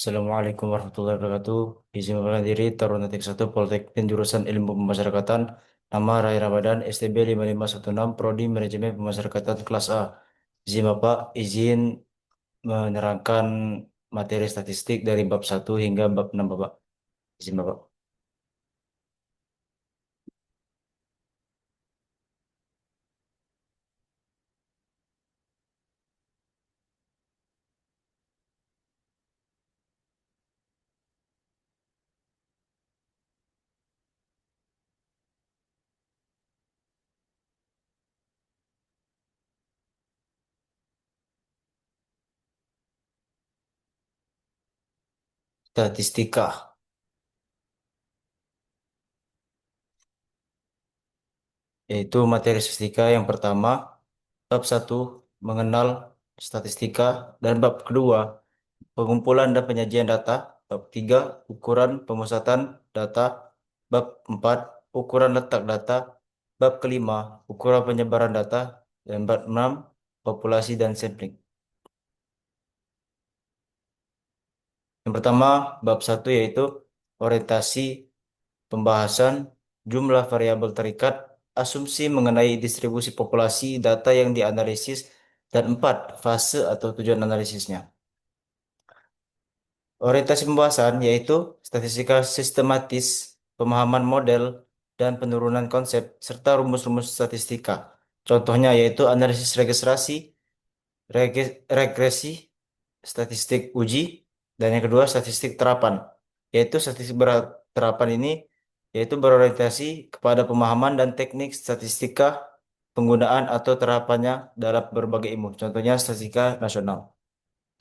Assalamualaikum warahmatullahi wabarakatuh. Izin memperkenalkan diri, Taruna Tek 1 Politeknik Jurusan Ilmu Pemasyarakatan. Nama Rai Ramadan, STB 5516, Prodi Manajemen Pemasyarakatan kelas A. Izin Bapak, izin menerangkan materi statistik dari bab 1 hingga bab 6 Bapak. Izin Bapak. Statistika, yaitu materi statistika yang pertama, bab 1 mengenal statistika, dan bab kedua pengumpulan dan penyajian data. Bab 3, ukuran pemusatan data. Bab 4, ukuran letak data. Bab kelima, ukuran penyebaran data. Dan bab 6, populasi dan sampling. Yang pertama, bab 1 yaitu orientasi pembahasan jumlah variabel terikat, asumsi mengenai distribusi populasi data yang dianalisis, dan 4, fase atau tujuan analisisnya. Orientasi pembahasan yaitu statistika sistematis, pemahaman model, dan penurunan konsep, serta rumus-rumus statistika. Contohnya yaitu analisis regresi, statistik uji, dan yang kedua statistik terapan. Yaitu statistik terapan ini yaitu berorientasi kepada pemahaman dan teknik statistika, penggunaan atau terapannya dalam berbagai ilmu. Contohnya statistika nasional,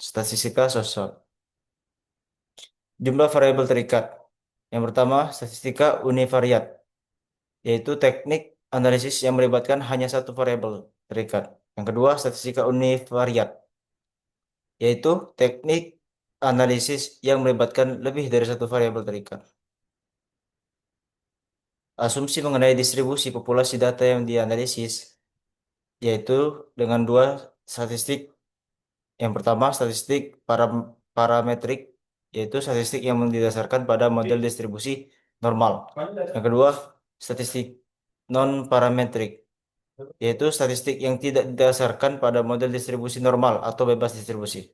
statistika sosial. Jumlah variabel terikat. Yang pertama, statistika univariat, yaitu teknik analisis yang melibatkan hanya satu variabel terikat. Yang kedua, statistika univariat, yaitu teknik analisis yang melibatkan lebih dari satu variabel terikat. Asumsi mengenai distribusi populasi data yang dianalisis, yaitu dengan dua statistik. Yang pertama, statistik parametrik, yaitu statistik yang didasarkan pada model distribusi normal. Yang kedua, statistik non-parametrik, yaitu statistik yang tidak didasarkan pada model distribusi normal atau bebas distribusi.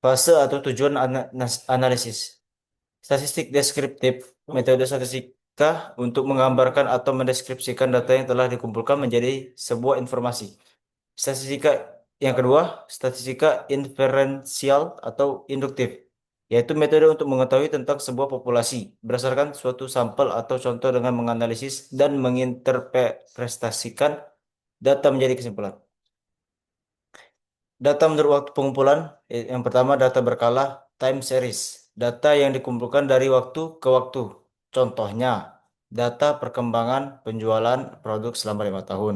Fase atau tujuan analisis. Statistik deskriptif, metode statistika untuk menggambarkan atau mendeskripsikan data yang telah dikumpulkan menjadi sebuah informasi. Statistika yang kedua, statistika inferensial atau induktif, yaitu metode untuk mengetahui tentang sebuah populasi berdasarkan suatu sampel atau contoh dengan menganalisis dan menginterpretasikan data menjadi kesimpulan. Data menurut waktu pengumpulan, yang pertama data berkala time series, data yang dikumpulkan dari waktu ke waktu. Contohnya, data perkembangan penjualan produk selama 5 tahun.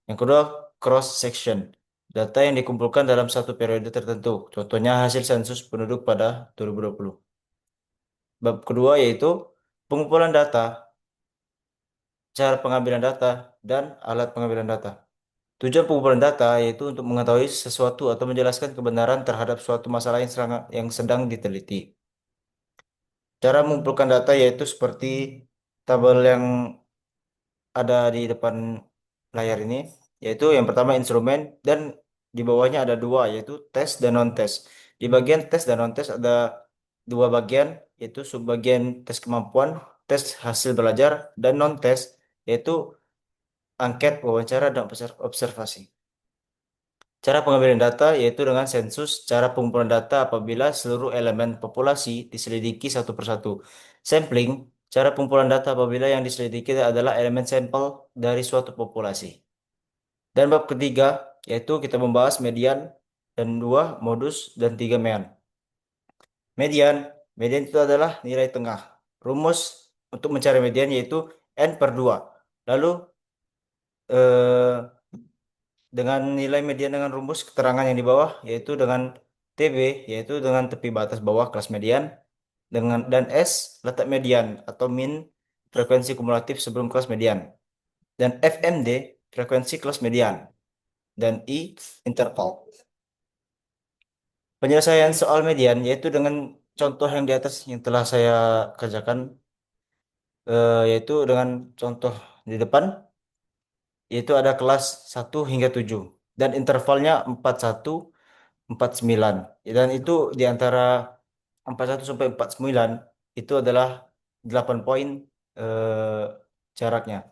Yang kedua, cross section, data yang dikumpulkan dalam satu periode tertentu. Contohnya hasil sensus penduduk pada 2020. Bab kedua yaitu pengumpulan data, cara pengambilan data, dan alat pengambilan data. Tujuan pengumpulan data yaitu untuk mengetahui sesuatu atau menjelaskan kebenaran terhadap suatu masalah yang sedang diteliti. Cara mengumpulkan data yaitu seperti tabel yang ada di depan layar ini, yaitu yang pertama instrumen dan di bawahnya ada dua, yaitu tes dan non-tes. Di bagian tes dan non-tes ada dua bagian, yaitu subbagian tes kemampuan, tes hasil belajar, dan non-tes, yaitu angket, wawancara, dan observasi. Cara pengambilan data yaitu dengan sensus, cara pengumpulan data apabila seluruh elemen populasi diselidiki satu persatu. Sampling, cara pengumpulan data apabila yang diselidiki adalah elemen sampel dari suatu populasi. Dan bab ketiga yaitu kita membahas median, dan dua modus, dan tiga mean. Median, median itu adalah nilai tengah. Rumus untuk mencari median yaitu n per 2. Lalu eh, dengan nilai median dengan rumus keterangan yang di bawah yaitu dengan TB yaitu dengan tepi batas bawah kelas median, dan S letak median atau min frekuensi kumulatif sebelum kelas median, dan FMD frekuensi kelas median, dan I interval. Penyelesaian soal median yaitu dengan contoh yang di atas yang telah saya kerjakan, yaitu dengan contoh di depan, yaitu ada kelas 1 hingga 7 dan intervalnya 41, 49. Dan itu di antara 41 sampai 49 itu adalah 8 poin eh, jaraknya.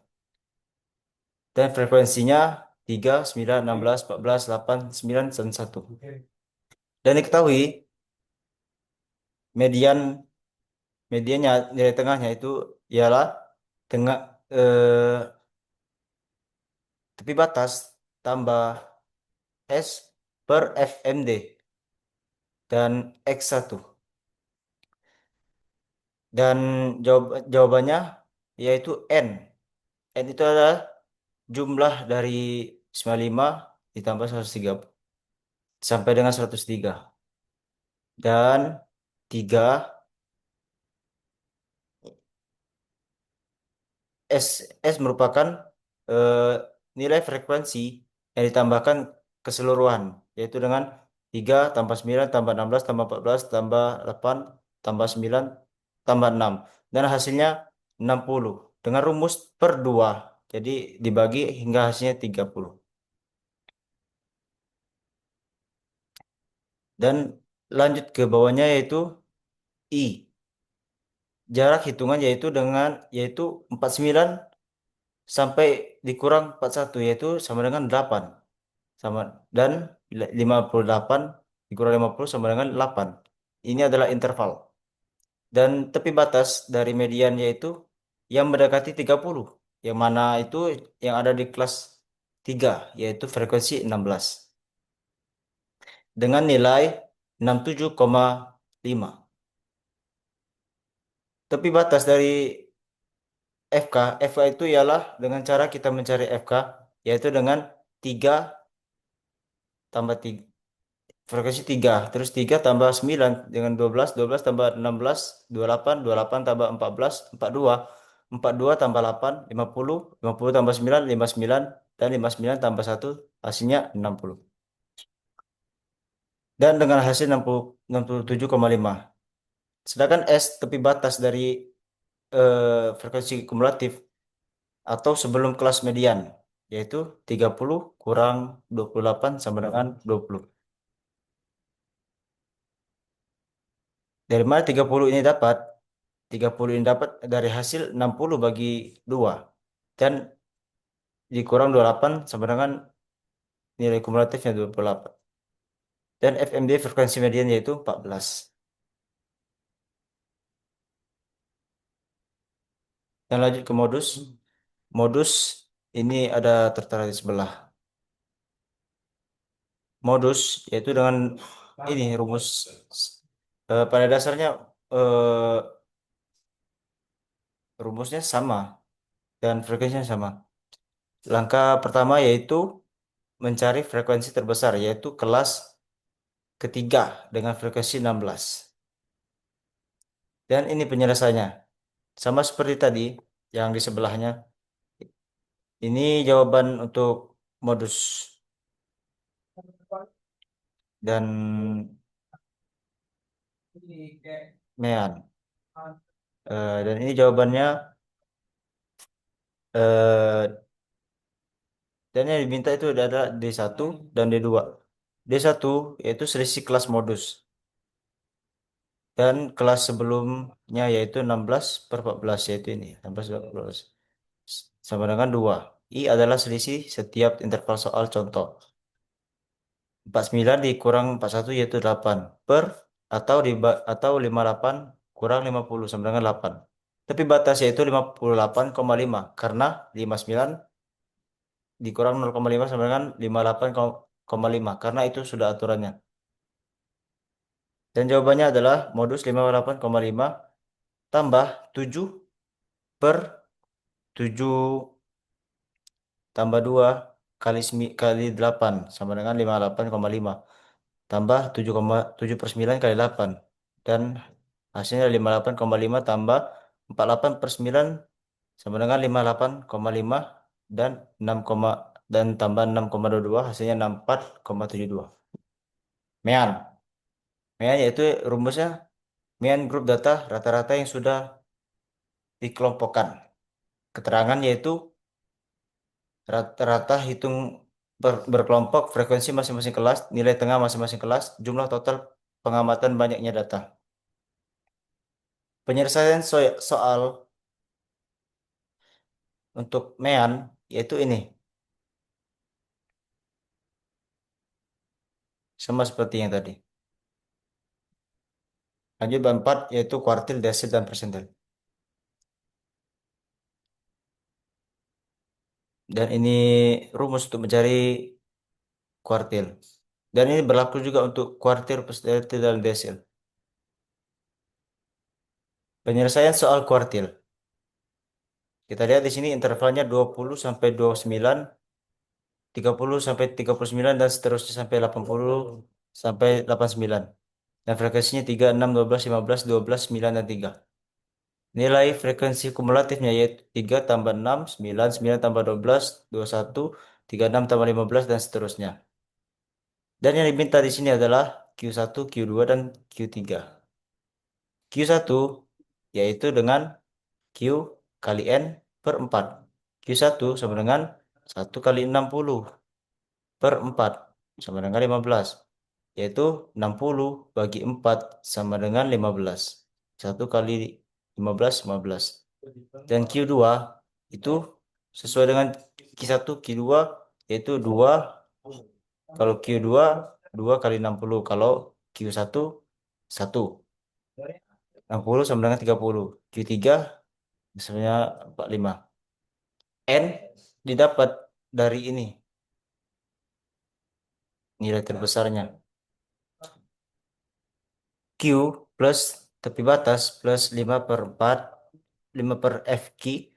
Dan frekuensinya 3, 9, 16, 14, 8, 9, dan 1. Dan diketahui median mediannya nilai tengahnya itu ialah tengah eh, tepi batas tambah S per FMD dan X1. Dan jawabannya yaitu N. N itu adalah jumlah dari 95 ditambah 130 sampai dengan 103. Dan 3 S, S merupakan eh, nilai frekuensi yang ditambahkan keseluruhan, yaitu dengan 3 tambah 9 tambah 16 tambah 14 tambah 8 tambah 9 tambah 6. Dan hasilnya 60. Dengan rumus per 2. Jadi dibagi hingga hasilnya 30. Dan lanjut ke bawahnya yaitu I. Jarak hitungan yaitu 49 sampai dikurang 41 yaitu sama dengan 8. Sama dan 58 dikurang 50 sama dengan 8. Ini adalah interval. Dan tepi batas dari median yaitu yang mendekati 30. Yang mana itu yang ada di kelas 3 yaitu frekuensi 16 dengan nilai 67,5. Tepi batas dari FK, FK itu ialah dengan cara kita mencari FK yaitu dengan 3 tambah 3, frekuensi 3, terus 3 tambah 9 dengan 12, 12 tambah 16, 28, 28 tambah 14, 42, 42 tambah 8, 50, 50 tambah 9, 59, dan 59 tambah 1, hasilnya 60. Dan dengan hasil 60, 67,5. Sedangkan S tepi batas dari frekuensi kumulatif atau sebelum kelas median, yaitu 30 kurang 28 sama dengan 20. Dari mana 30 ini dapat? 30 ini dapat dari hasil 60 bagi 2. Dan dikurang 28 sama dengan nilai kumulatifnya 28. Dan FMD frekuensi median yaitu 14. Dan lanjut ke modus. Modus ini ada tertera di sebelah. Modus yaitu dengan ini rumus pada dasarnya eh, rumusnya sama dan frekuensinya sama. Langkah pertama yaitu mencari frekuensi terbesar yaitu kelas ketiga dengan frekuensi 16. Dan ini penyelesaiannya. Sama seperti tadi yang di sebelahnya. Ini jawaban untuk modus dan mean. Dan ini jawabannya eh, dan yang diminta itu adalah D1 dan D2. D1 yaitu selisih kelas modus. Dan kelas sebelumnya yaitu 16 per 14 yaitu ini 16 per 14 sama dengan 2. I adalah selisih setiap interval soal contoh. 49 dikurang 41 yaitu 8 per atau 58 kurang 50 sama dengan 8. Tapi batas yaitu 58,5 karena 59 dikurang 0,5 sama dengan 58,5 karena itu sudah aturannya. Dan jawabannya adalah modus 58,5 tambah 7 per 7 tambah 2 kali 8 sama dengan 58,5 tambah 7,7 per 9 kali 8 dan hasilnya 58,5 tambah 48 per 9 sama dengan 58,5 dan 6, dan tambah 6,22 hasilnya 64,72. Mean. MEAN yaitu rumusnya MEAN grup data rata-rata yang sudah dikelompokkan. Keterangan yaitu rata-rata hitung berkelompok frekuensi masing-masing kelas, nilai tengah masing-masing kelas, jumlah total pengamatan banyaknya data. Penyelesaian soal untuk MEAN yaitu ini, sama seperti yang tadi. Lanjut bab 4 yaitu kuartil, desil, dan persentil. Dan ini rumus untuk mencari kuartil. Dan ini berlaku juga untuk kuartil, persentil, dan desil. Penyelesaian soal kuartil. Kita lihat di sini intervalnya 20 sampai 29, 30 sampai 39, dan seterusnya sampai 80 sampai 89. Dan frekuensinya 3, 6, 12, 15, 12, 9, dan 3. Nilai frekuensi kumulatifnya yaitu 3 tambah 6, 9, 9 tambah 12, 21, 36 tambah 15, dan seterusnya. Dan yang diminta di sini adalah Q1, Q2, dan Q3. Q1 yaitu dengan Q kali N per 4. Q1 sama dengan 1 kali 60 per 4 sama dengan 15. Yaitu 60 bagi 4 sama dengan 15. 1 kali 15, 15. Dan Q2 itu sesuai dengan Q1, Q2 yaitu 2. Kalau Q2, 2 kali 60. Kalau Q1, 1. 60 sama dengan 30. Q3 misalnya 45. N didapat dari ini nilai terbesarnya. Q plus tepi batas plus 5 per 4, 5 per FQ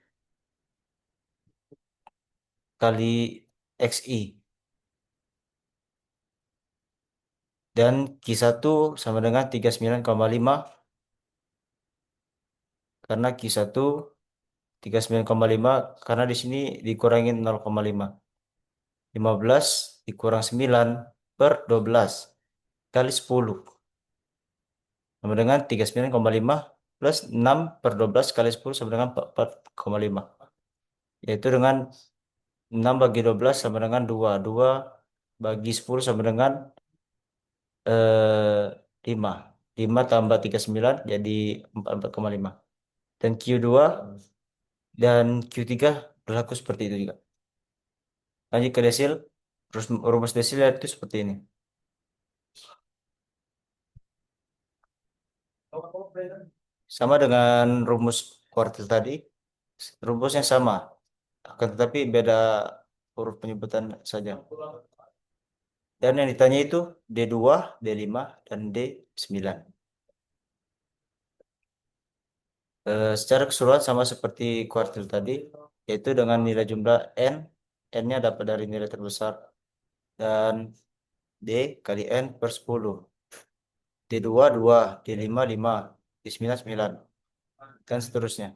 kali XI. Dan Q1 sama dengan 39,5 karena Q1 39,5 karena di sini dikurangin 0,5. 15 dikurang 9 per 12 kali 10 sama dengan 39,5 plus 6 per 12 kali 10 sama dengan 44,5. Yaitu dengan 6 bagi 12 sama dengan 2. 2 bagi 10 sama dengan 5. 5 tambah 39 jadi 44,5. Dan Q2 dan Q3 berlaku seperti itu juga. Lanjut ke desil. Terus rumus desil itu seperti ini. Sama dengan rumus kuartil tadi. Rumusnya sama. Akan tetapi beda huruf penyebutan saja. Dan yang ditanya itu D2, D5, dan D9. Secara keseluruhan sama seperti kuartil tadi, yaitu dengan nilai jumlah N. N-nya dapat dari nilai terbesar. Dan D kali N per 10. D2, 2. D5, 5. D9, 9. Dan seterusnya.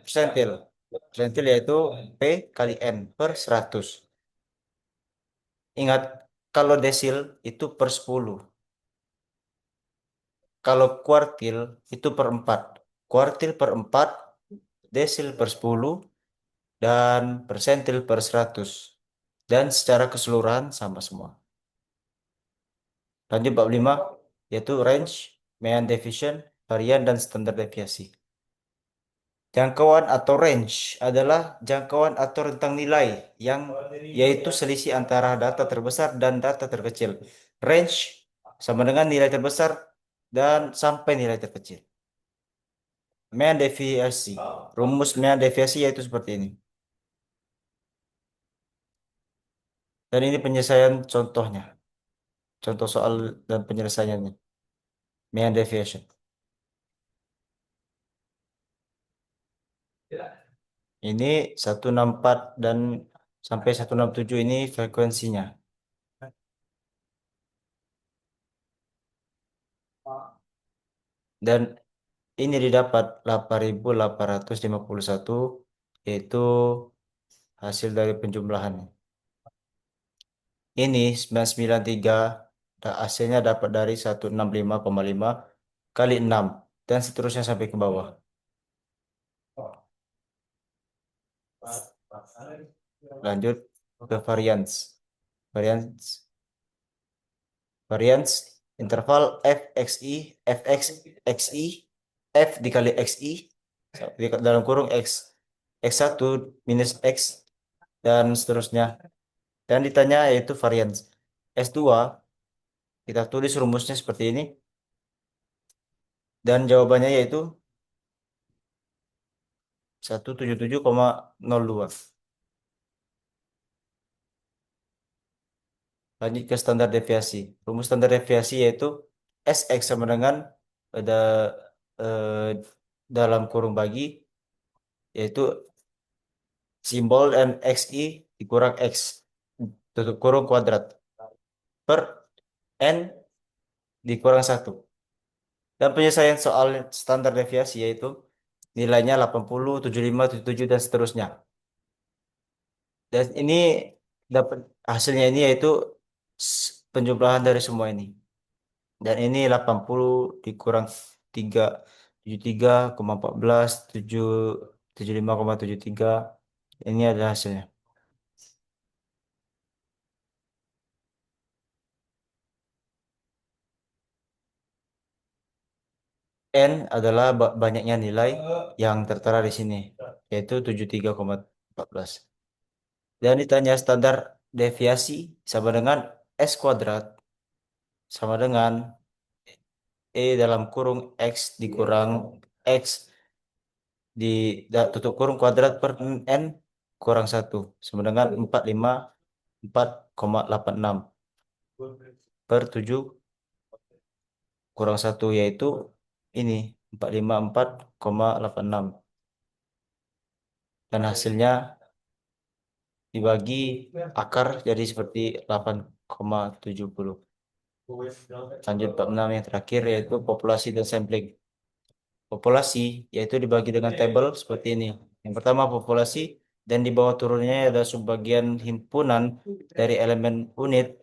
Persentil. Persentil yaitu P kali N per 100. Ingat, kalau desil itu per 10. Kalau kuartil itu per 4. Kuartil per 4, desil per 10, dan persentil per 100. Dan secara keseluruhan sama semua. Lanjut bab 5, yaitu range, mean deviation, varian, dan standar deviasi. Jangkauan atau range adalah jangkauan atau rentang nilai yang yaitu selisih antara data terbesar dan data terkecil. Range sama dengan nilai terbesar dan sampai nilai terkecil. Mean deviasi. Rumus mean deviasi yaitu seperti ini. Dan ini penyelesaian contohnya. Contoh soal dan penyelesaiannya. Mean deviation. Ini 164 dan sampai 167 ini frekuensinya. Dan ini didapat 8.851 yaitu hasil dari penjumlahan. Ini 993 Hasilnya dapat dari 165,5 kali 6 dan seterusnya sampai ke bawah. Lanjut ke variance. Variance variance interval fxi f dikali xi dalam kurung x1 minus x dan seterusnya. Dan ditanya yaitu variance. S2 kita tulis rumusnya seperti ini dan jawabannya yaitu 177,02. Lanjut ke standar deviasi. Rumus standar deviasi yaitu Sx sama dengan ada eh, dalam kurung bagi yaitu simbol dan xi dikurang x tutup kurung kuadrat per n dikurang satu. Dan penyelesaian soal standar deviasi yaitu nilainya 80, 75, 77 dan seterusnya. Dan ini dapat hasilnya ini yaitu penjumlahan dari semua ini. Dan ini 80 dikurang 3, 73,14, 75,73. Ini adalah hasilnya. N adalah banyaknya nilai yang tertera di sini, yaitu 73,14. Dan ditanya standar deviasi sama dengan S kuadrat sama dengan E dalam kurung X dikurang X tutup kurung kuadrat per N kurang satu sama dengan 454,86 per 7 kurang satu yaitu ini 454,86 dan hasilnya dibagi akar jadi seperti 8,70. Lanjut bab 6 yang terakhir yaitu populasi dan sampling. Populasi yaitu dibagi dengan tabel seperti ini. Yang pertama populasi dan di bawah turunnya ada subbagian himpunan dari elemen unit,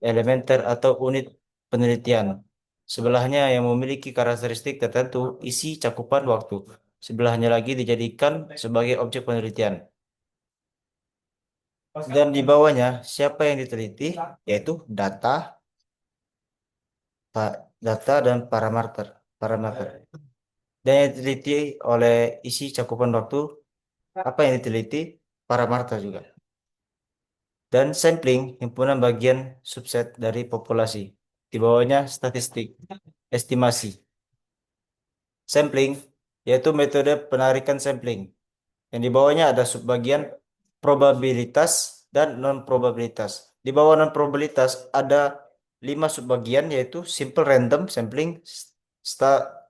elementer atau unit penelitian. Sebelahnya yang memiliki karakteristik tertentu, isi cakupan waktu. Sebelahnya lagi dijadikan sebagai objek penelitian. Dan di bawahnya siapa yang diteliti, yaitu data dan parameter. Parameter. Dan yang diteliti oleh isi cakupan waktu, apa yang diteliti? Parameter juga. Dan sampling, himpunan bagian subset dari populasi. Di bawahnya statistik, estimasi. Sampling, yaitu metode penarikan sampling. Yang di bawahnya ada subbagian probabilitas dan non-probabilitas. Di bawah non-probabilitas ada 5 subbagian yaitu simple random sampling, sta-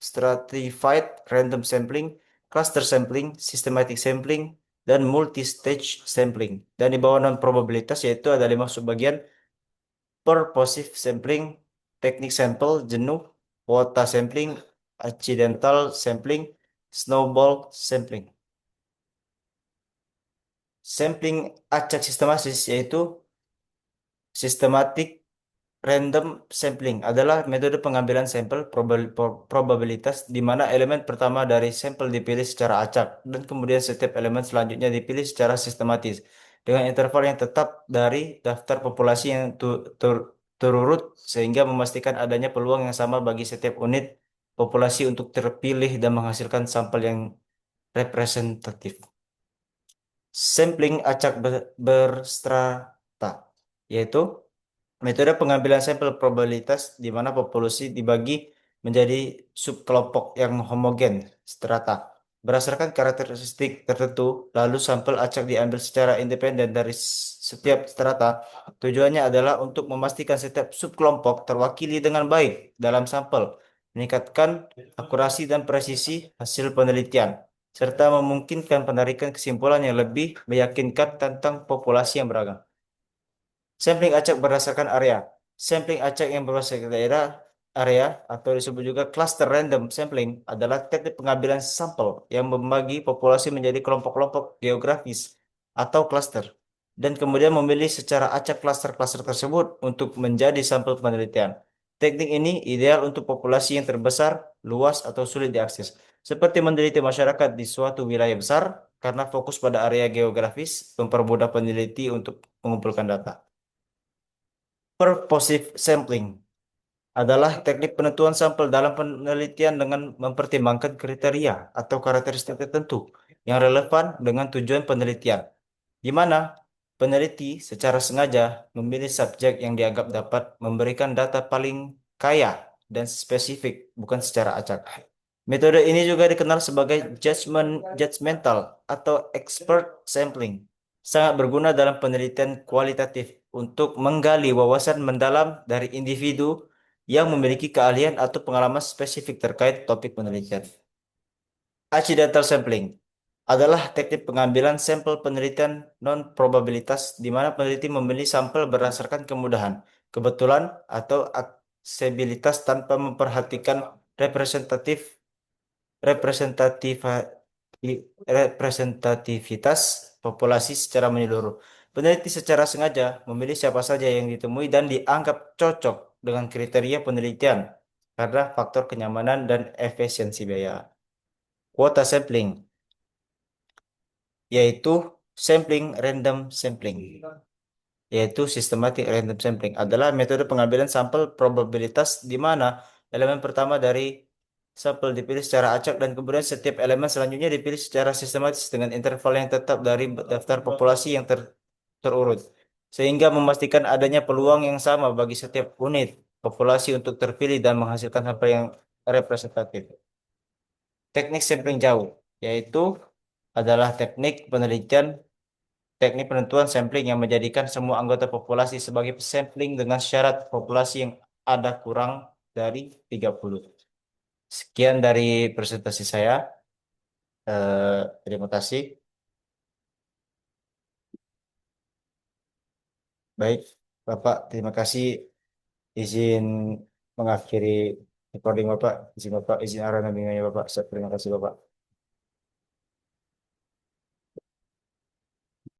stratified random sampling, cluster sampling, systematic sampling, dan multi-stage sampling. Dan di bawah non-probabilitas yaitu ada 5 subbagian purposive sampling, teknik sampel, jenuh, kuota sampling, accidental sampling, snowball sampling. Sampling acak sistematis yaitu systematic random sampling adalah metode pengambilan sampel probabilitas di mana elemen pertama dari sampel dipilih secara acak dan kemudian setiap elemen selanjutnya dipilih secara sistematis dengan interval yang tetap dari daftar populasi yang terurut sehingga memastikan adanya peluang yang sama bagi setiap unit populasi untuk terpilih dan menghasilkan sampel yang representatif. Sampling acak berstrata, yaitu metode pengambilan sampel probabilitas di mana populasi dibagi menjadi subkelompok yang homogen, strata. Berdasarkan karakteristik tertentu, lalu sampel acak diambil secara independen dari setiap strata. Tujuannya adalah untuk memastikan setiap subkelompok terwakili dengan baik dalam sampel, meningkatkan akurasi dan presisi hasil penelitian serta memungkinkan penarikan kesimpulan yang lebih meyakinkan tentang populasi yang beragam. Sampling acak berdasarkan area. Sampling acak yang berdasarkan daerah area atau disebut juga cluster random sampling adalah teknik pengambilan sampel yang membagi populasi menjadi kelompok-kelompok geografis atau cluster. dan kemudian memilih secara acak klaster-klaster tersebut untuk menjadi sampel penelitian. Teknik ini ideal untuk populasi yang terbesar, luas, atau sulit diakses, seperti meneliti masyarakat di suatu wilayah besar karena fokus pada area geografis, mempermudah peneliti untuk mengumpulkan data. Purposive sampling adalah teknik penentuan sampel dalam penelitian dengan mempertimbangkan kriteria atau karakteristik tertentu yang relevan dengan tujuan penelitian, di mana peneliti secara sengaja memilih subjek yang dianggap dapat memberikan data paling kaya dan spesifik, bukan secara acak. Metode ini juga dikenal sebagai judgmental atau expert sampling. Sangat berguna dalam penelitian kualitatif untuk menggali wawasan mendalam dari individu yang memiliki keahlian atau pengalaman spesifik terkait topik penelitian. Accidental sampling adalah teknik pengambilan sampel penelitian non-probabilitas di mana peneliti memilih sampel berdasarkan kemudahan, kebetulan, atau aksesibilitas tanpa memperhatikan representatif representatif representativitas populasi secara menyeluruh. Peneliti secara sengaja memilih siapa saja yang ditemui dan dianggap cocok dengan kriteria penelitian karena faktor kenyamanan dan efisiensi biaya. Kuota sampling yaitu sampling random sampling, yaitu systematic random sampling adalah metode pengambilan sampel probabilitas di mana elemen pertama dari sampel dipilih secara acak dan kemudian setiap elemen selanjutnya dipilih secara sistematis dengan interval yang tetap dari daftar populasi yang terurut, sehingga memastikan adanya peluang yang sama bagi setiap unit populasi untuk terpilih dan menghasilkan sampel yang representatif. Teknik sampling jauh, yaitu adalah teknik penentuan sampling yang menjadikan semua anggota populasi sebagai sampling dengan syarat populasi yang ada kurang dari 30. Sekian dari presentasi saya. Terima kasih. Baik, Bapak, terima kasih. Izin mengakhiri recording Bapak. Izin Bapak, izin arahan bimbingannya Bapak. Terima kasih Bapak.